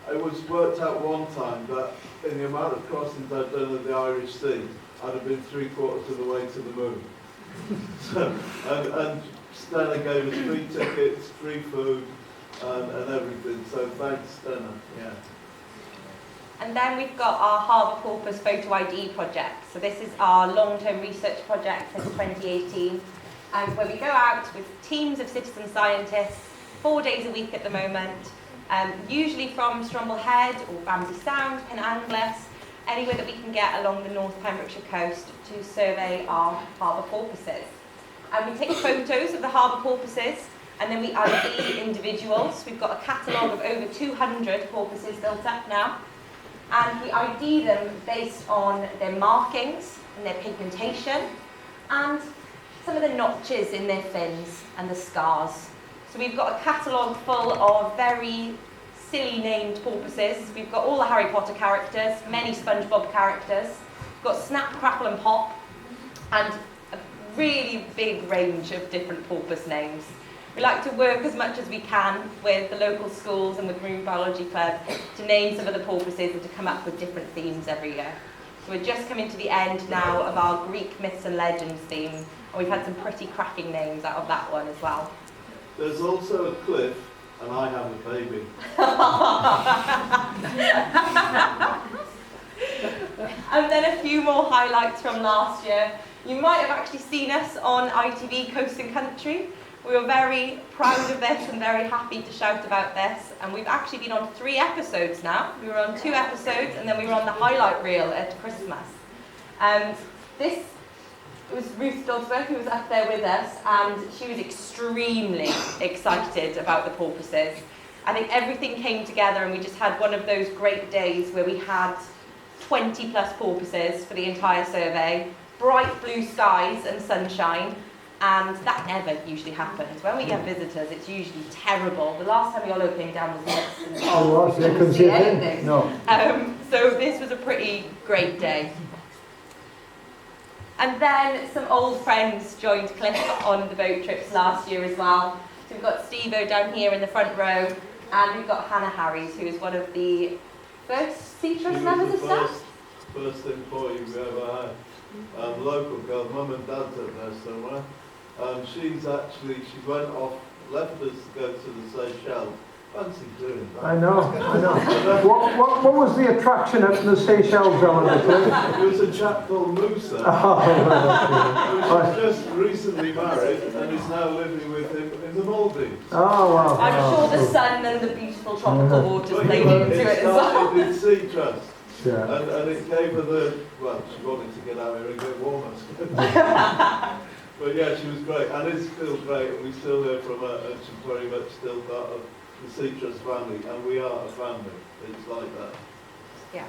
It was worked out one time, but in the amount of crossings I'd done of the Irish Sea, I'd have been 3/4 of the way to the moon. and Stena gave us free tickets, free food, and everything. So thanks, Stena. Yeah. And then we've got our Harbour Porpoise Photo ID project. So this is our long-term research project since 2018, where we go out with teams of citizen scientists, 4 days a week at the moment, usually from Stromble Head or Ramsey Sound, Penanglis, anywhere that we can get along the North Pembrokeshire coast to survey our harbour porpoises. And we take photos of the harbour porpoises, and then we ID individuals. We've got a catalogue of over 200 porpoises built up now. And we ID them based on their markings and their pigmentation and some of the notches in their fins and the scars. So we've got a catalogue full of very silly named porpoises. We've got all the Harry Potter characters, many SpongeBob characters. We've got Snap, Crackle and Pop, and a really big range of different porpoise names. We like to work as much as we can with the local schools and with Marine Biology Club to name some of the porpoises and to come up with different themes every year. So we're just coming to the end now of our Greek myths and legends theme, and we've had some pretty cracking names out of that one as well. There's also a cliff, and I have a baby. And then a few more highlights from last year. You might have actually seen us on ITV Coast and Country. We were very proud of this and very happy to shout about this. And we've actually been on 3 episodes now. We were on 2 episodes, and then we were on the highlight reel at Christmas. This was Ruth Dodsworth, who was up there with us, and she was extremely excited about the porpoises. I think everything came together, and we just had one of those great days where we had 20 plus porpoises for the entire survey, bright blue skies and sunshine. And that never usually happens. When we get visitors, it's usually terrible. The last time Iolo came down was nuts. Oh, was it? Couldn't see anything. No. So this was a pretty great day. And then some old friends joined Cliff on the boat trips last year as well. So we've got Steve-O down here in the front row, and we've got Hannah Harries, who is one of the first Seatrust members of staff. First employee we ever had. Local girl, mum and dad's up there somewhere. She went off, left us to go to the Seychelles. Fancy doing that. I know. What was the attraction at the Seychelles, Ellen? It was a chap called Musa, who's just recently married and is now living with him in the Maldives. Oh, wow. I'm sure the sun and the beautiful tropical waters played into it as well. It started in Seatrust. Yeah. And it gave her she wanted to get out here and get warmer. But yeah, she was great, and it's still great, and we still hear from her, and she's very much still part of the Seatrust family, and we are a family. It's like that. Yeah.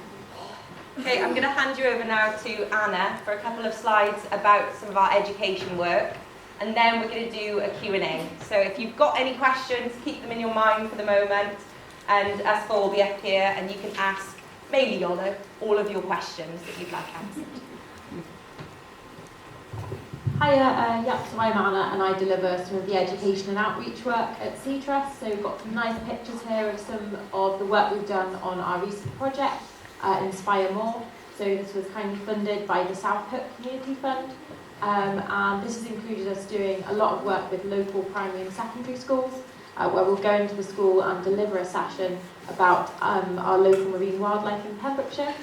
Okay, I'm going to hand you over now to Anna for a couple of slides about some of our education work, and then we're going to do a Q&A. So if you've got any questions, keep them in your mind for the moment, and us four will be up here, and you can ask, mainly Iolo, all of your questions that you'd like answered. Hiya, so I'm Anna, and I deliver some of the education and outreach work at Seatrust. So we've got some nice pictures here of some of the work we've done on our recent project, Inspire More. So this was kindly funded by the South Hook Community Fund, and this has included us doing a lot of work with local primary and secondary schools, where we'll go into the school and deliver a session about our local marine wildlife in Pembrokeshire.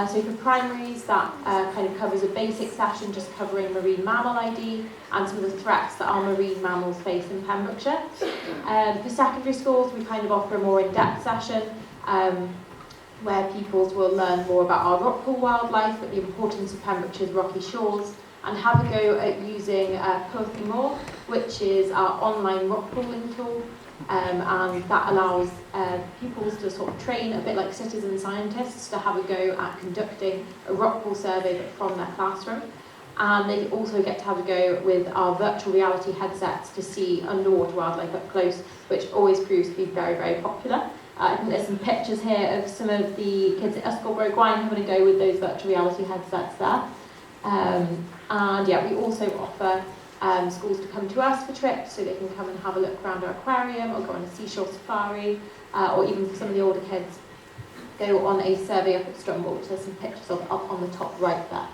So for primaries, that kind of covers a basic session just covering marine mammal ID and some of the threats that our marine mammals face in Pembrokeshire. For secondary schools, we kind of offer a more in-depth session where pupils will learn more about our rockpool wildlife, but the importance of Pembrokeshire's rocky shores, and have a go at using More, which is our online rock pooling tool, and that allows pupils to sort of train a bit like citizen scientists to have a go at conducting a rock pool survey but from their classroom. And they also get to have a go with our virtual reality headsets to see underwater wildlife up close, which always proves to be very, very popular. I think there's some pictures here of some of the kids at Gwaun having a go with those virtual reality headsets there. And yeah, we also offer schools to come to us for trips, so they can come and have a look around our aquarium or go on a seashore safari, or even for some of the older kids, go on a survey up at Strumble, which there's some pictures of up on the top right there.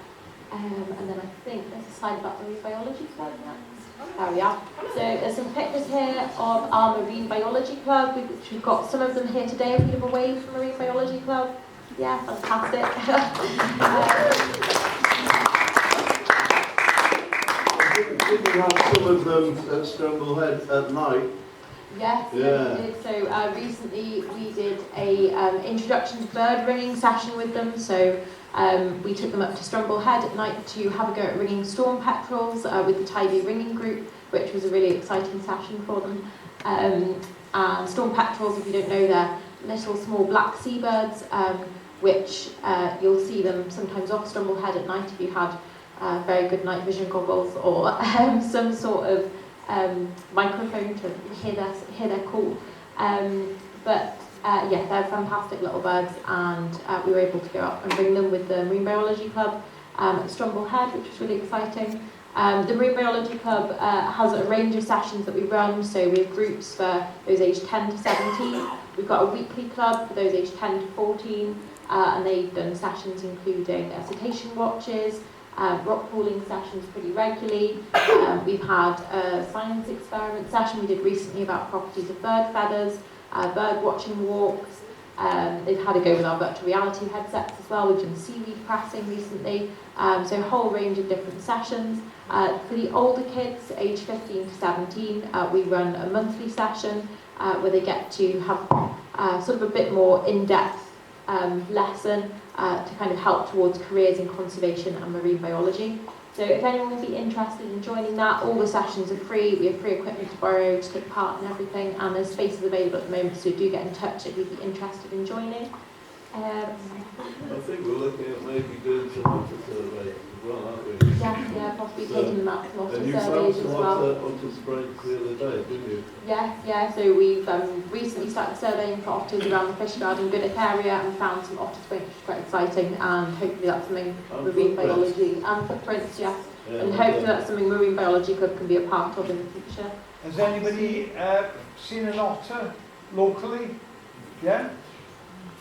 And then I think there's a slide about marine biology club next. There we are. So there's some pictures here of our marine biology club. We've got some of them here today. If we have a wave from marine biology club. Yeah, fantastic. Did we have some of them at Strumblehead at night? Yes, Yeah. we did. So recently we did a introduction to bird ringing session with them. So we took them up to Strumblehead at night to have a go at ringing storm petrels with the Tidy ringing group, which was a really exciting session for them. And storm petrels, if you don't know, they're little small black seabirds, which you'll see them sometimes off Strumblehead at night if you had very good night vision goggles or some sort of microphone to hear their call. Yeah, they're fantastic little birds, and we were able to go up and bring them with the Marine Biology Club at Strumblehead, which was really exciting. The Marine Biology Club has a range of sessions that we run, so we have groups for those aged 10 to 17. We've got a weekly club for those aged 10 to 14, and they've done sessions including cetacean watches, rock pooling sessions pretty regularly. We've had a science experiment session we did recently about properties of bird feathers, bird watching walks. They've had a go with our virtual reality headsets as well. We've done seaweed pressing recently. So a whole range of different sessions. For the older kids, aged 15 to 17, we run a monthly session where they get to have sort of a bit more in-depth lesson to kind of help towards careers in conservation and marine biology. So if anyone would be interested in joining that, all the sessions are free. We have free equipment to borrow to take part in everything, and there's spaces available at the moment, so do get in touch if you'd be interested in joining. I think we're looking at maybe doing some otter surveys as well, aren't we? Yeah, possibly taking them out to otter And you found surveys as some well. otter sprays the other day, didn't you? Yeah, so we've recently started surveying for otters around the Fish Garden Goodwick area and found some otter sprints, which is quite exciting, and hopefully that's something marine biology and footprints, yes. Yeah, And hopefully that's something Marine Biology Club can be a part of in the future. Has anybody seen an otter locally? Yeah?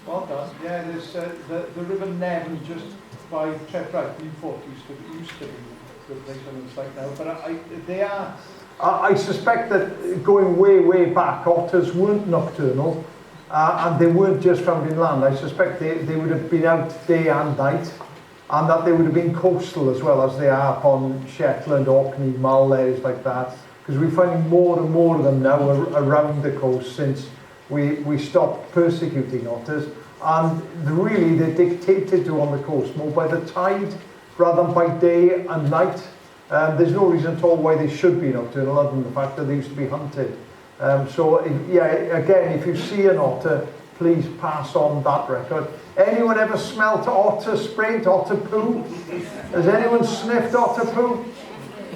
Well done. Yeah, there's the River Nevin just by Trepright. We thought used to be the place and it's like now. But they are. I suspect that going way back, otters weren't nocturnal, and they weren't just found in land. I suspect they would have been out day and night, and that they would have been coastal as well as they are up on Shetland, Orkney, Mull, areas like that. Because we're finding more and more of them now around the coast since we stopped persecuting otters, and really they're dictated to on the coast more by the tide rather than by day and night. There's no reason at all why they should be nocturnal other than the fact that they used to be hunted. Again, if you see an otter, please pass on that record. Anyone ever smelt otter sprint, otter poo? Has anyone sniffed otter poo?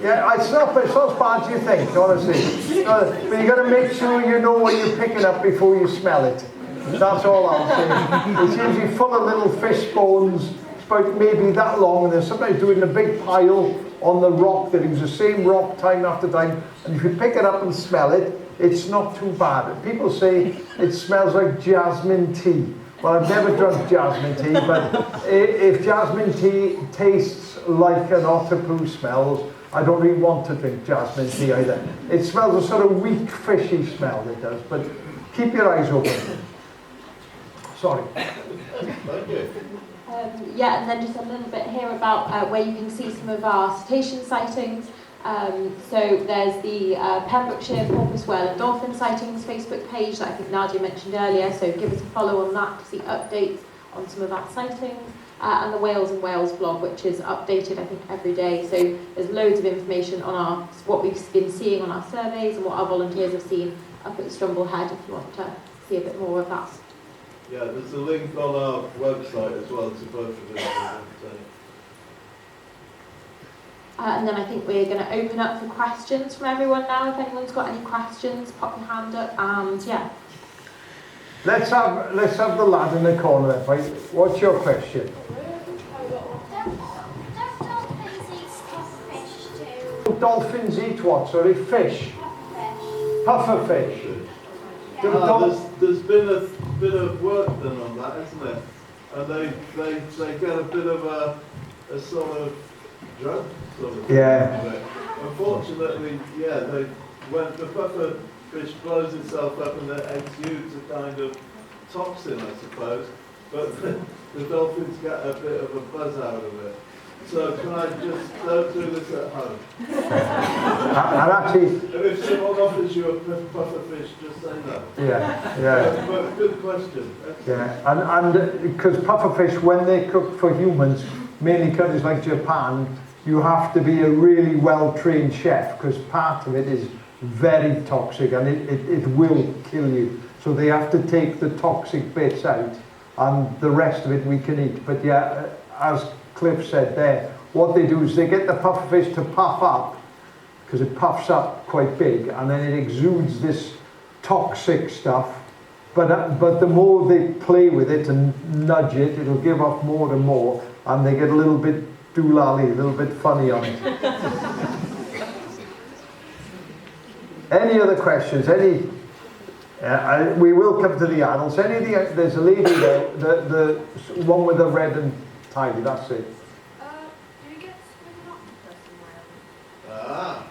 Yeah, it's not as bad as you think, honestly. But you got to make sure you know what you're picking up before you smell it. That's all I'll say. It's usually full of little fish bones. It's about maybe that long, and they're sometimes doing a big pile on the rock. They use the same rock time after time. And if you pick it up and smell it, it's not too bad. People say it smells like jasmine tea. Well, I've never drunk jasmine tea, but if jasmine tea tastes like an otter poo smells, I don't really want to drink jasmine tea either. It smells a sort of weak, fishy smell, it does, but keep your eyes open. Sorry. Thank you. And then just a little bit here about where you can see some of our cetacean sightings. So there's the Pembrokeshire porpoise, whale and dolphin sightings Facebook page that I think Nadia mentioned earlier, so give us a follow on that to see updates on some of our sightings, and the Wales in Wales blog, which is updated, I think, every day. So there's loads of information on what we've been seeing on our surveys and what our volunteers have seen up at Strumble Head, if you want to see a bit more of that. Yeah, there's a link on our website as well to both of them. And then I think we're going to open up for questions from everyone now. If anyone's got any questions, pop your hand up, and yeah. Let's have the lad in the corner then. Right? What's your question? Dolphins eat what? Sorry, fish. Pufferfish. There's been a bit of work done on that, isn't there? And they get a bit of a sort of drug sort of thing. Unfortunately, when the pufferfish blows itself up and it exudes a kind of toxin, I suppose, but the dolphins get a bit of a buzz out of it. So can I just don't do this at home? And if someone offers you a pufferfish, just say no. Yeah. But good question. Yeah, and because pufferfish, when they cook for humans, mainly countries like Japan, you have to be a really well-trained chef, because part of it is very toxic and it will kill you. So they have to take the toxic bits out, and the rest of it we can eat. But yeah, as Cliff said there, what they do is they get the pufferfish to puff up, because it puffs up quite big, and then it exudes this toxic stuff. But the more they play with it and nudge it, it'll give off more and more, and they get a little bit doolally, a little bit funny on it. Any other questions? We will come to the adults. There's a lady there, the one with the red and tie, that's it. Do you get an octopus in Wales? Ah.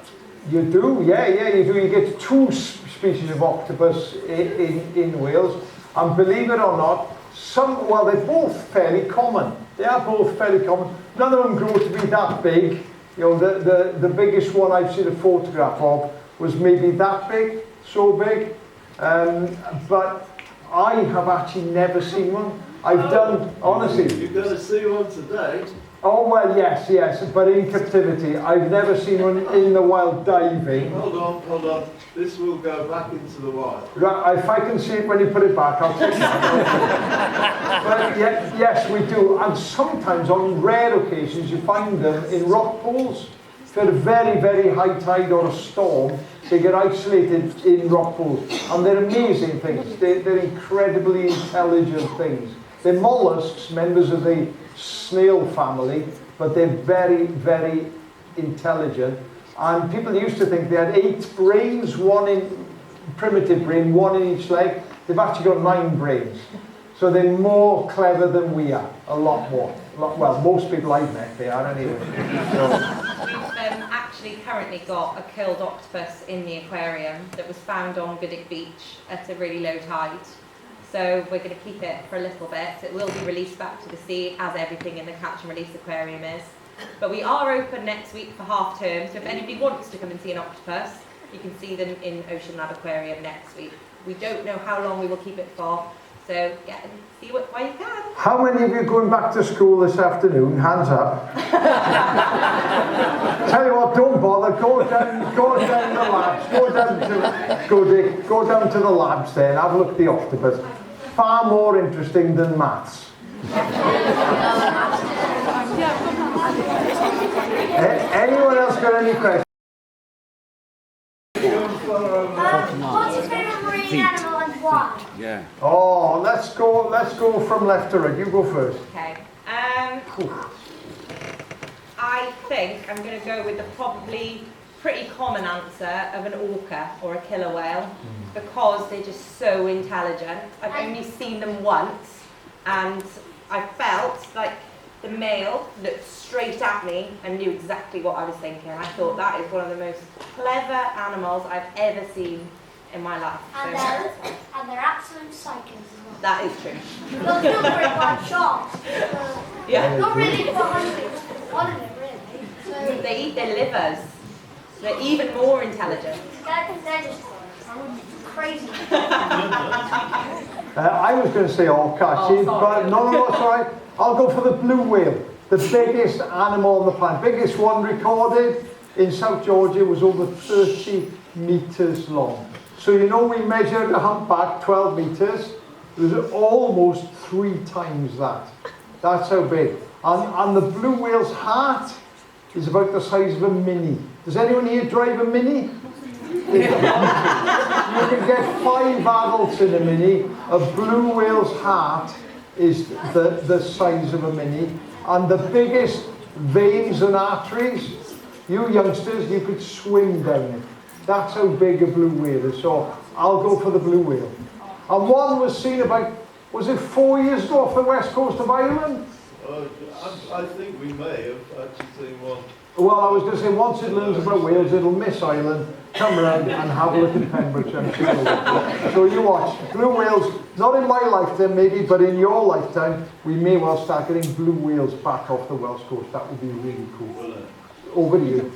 You do, yeah, you do. You get 2 species of octopus in Wales, and believe it or not, they're both fairly common. They are both fairly common. None of them grow to be that big. You know, the biggest one I've seen a photograph of was maybe that big, so big. But I have actually never seen one. I've done, honestly. You're going to see one today. Oh, well, yes, but in captivity. I've never seen one in the wild diving. Hold on. This will go back into the wild. Right, if I can see it when you put it back, I'll take it. But yes, we do. And sometimes, on rare occasions, you find them in rock pools. For a very, very high tide or a storm, they get isolated in rock pools. And they're amazing things. They're incredibly intelligent things. They're mollusks, members of the snail family, but they're very, very intelligent. And people used to think they had 8 brains, primitive brain, 1 in each leg. They've actually got 9 brains. So they're more clever than we are, a lot more. Well, most people I've met, they are anyway. We've actually currently got a killed octopus in the aquarium that was found on Goodwick Beach at a really low tide. So we're going to keep it for a little bit. It will be released back to the sea, as everything in the catch and release aquarium is. But we are open next week for half term, so if anybody wants to come and see an octopus, you can see them in Ocean Lab Aquarium next week. We don't know how long we will keep it for, so get and see while you can. How many of you going back to school this afternoon? Hands up. Tell you what, don't bother. Go down the labs. Go down to the labs there and have a look at the octopus. Far more interesting than maths. Anyone else got any questions? What's your favourite marine animal and why? Yeah. Oh, let's go from left to right. You go first. Okay. I think I'm going to go with the probably pretty common answer of an orca or a killer whale, because they're just so intelligent. I've only seen them once, and I felt like the male looked straight at me and knew exactly what I was thinking. I thought that is one of the most clever animals I've ever seen in my life. And they're absolute psychos as well. That is true. They'll kill for it by shot. Yeah. Not really for one of it, really. So They eat their livers. They're even more intelligent. they're just crazy. I was going to say orca, actually, but no, it's all right. I'll go for the blue whale, the biggest animal on the planet. Biggest one recorded in South Georgia was over 30 metres long. So you know we measured a humpback 12 metres. It was almost 3 times that. That's how big. And the blue whale's heart is about the size of a Mini. Does anyone here drive a Mini? You can get 5 adults in a Mini. A blue whale's heart is the size of a Mini. And the biggest veins and arteries, you youngsters, you could swim down it. That's how big a blue whale is. So I'll go for the blue whale. And one was seen about, was it 4 years ago off the west coast of Ireland? I think we may have actually seen one. Well, I was going to say, once it learns about Wales, it'll miss Ireland, come around and have a look in Pembrokeshire. So you watch. Blue whales, not in my lifetime maybe, but in your lifetime, we may well start getting blue whales back off the Welsh coast. That would be really cool. Over to you.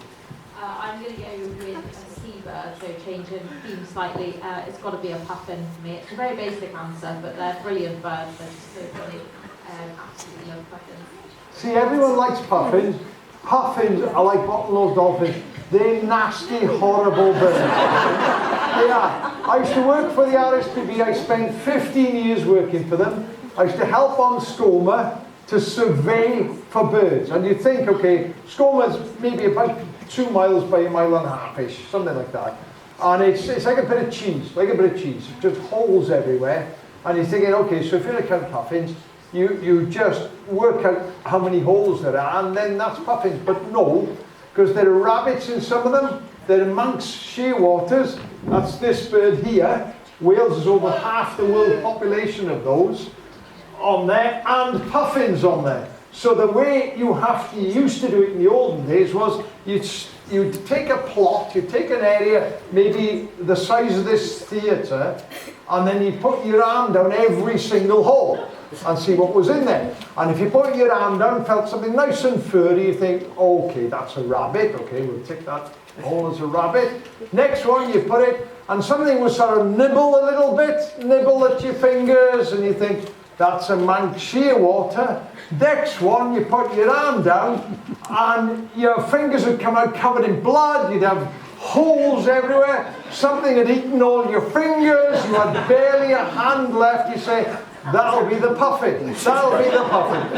I'm going to go with a seabird, so changing theme slightly. It's got to be a puffin for me. It's a very basic answer, but they're brilliant birds. They're just so funny. Absolutely love puffins. See, everyone likes puffins. Puffins are like bottlenose dolphins. They're nasty, horrible birds. They are. I used to work for the RSPB. I spent 15 years working for them. I used to help on Scoma to survey for birds. And you think, okay, Scoma's maybe about 2 miles by 1.5 miles-ish, something like that. And it's like a bit of cheese, just holes everywhere. And you're thinking, okay, so if you're going to count puffins, you just work out how many holes there are, and then that's puffins. But no, because there are rabbits in some of them, they're amongst shearwaters. That's this bird here. Wales is over half the world population of those on there, and puffins on there. So the way you used to do it in the olden days was you'd take a plot, you'd take an area, maybe the size of this theatre, and then you'd put your arm down every single hole and see what was in there. And if you put your arm down, felt something nice and furry, you think, okay, that's a rabbit. Okay, we'll take that hole as a rabbit. Next one, you put it, and something will sort of nibble a little bit, nibble at your fingers, and you think, that's a Manx shearwater. Next one, you put your arm down, and your fingers would come out covered in blood. You'd have holes everywhere. Something had eaten all your fingers. You had barely a hand left. You say, that'll be the puffin. That'll be the puffin.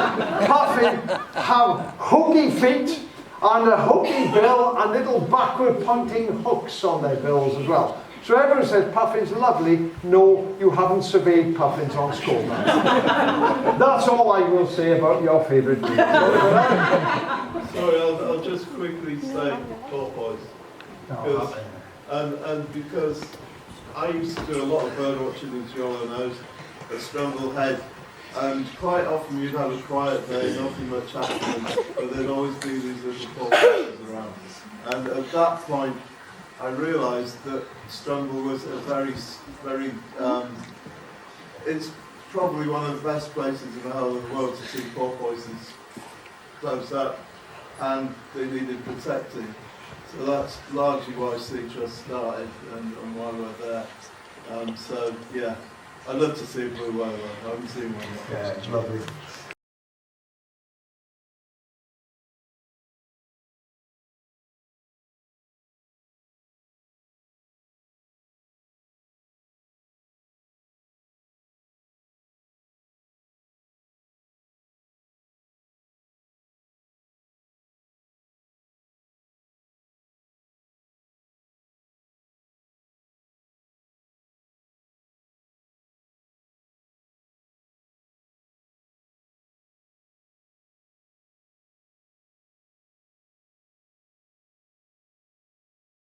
Puffin have hooky feet and a hooky bill and little backward pointing hooks on their bills as well. So everyone says puffins are lovely. No, you haven't surveyed puffins on Scotland. That's all I will say about your favourite breed. Sorry, I'll just quickly say porpoise. And because I used to do a lot of bird watching in Iolo Nose at Strumble Head, and quite often you'd have a quiet day, nothing much happening, but there'd always be these little porpoises around. And at that point, I realised that Strumble was a very, it's probably one of the best places in the whole of the world to see porpoises close up, and they needed protecting. So that's largely why Seatrust started and why we're there. So yeah, I'd love to see a blue whale. I haven't seen one yet. Yeah, it's lovely.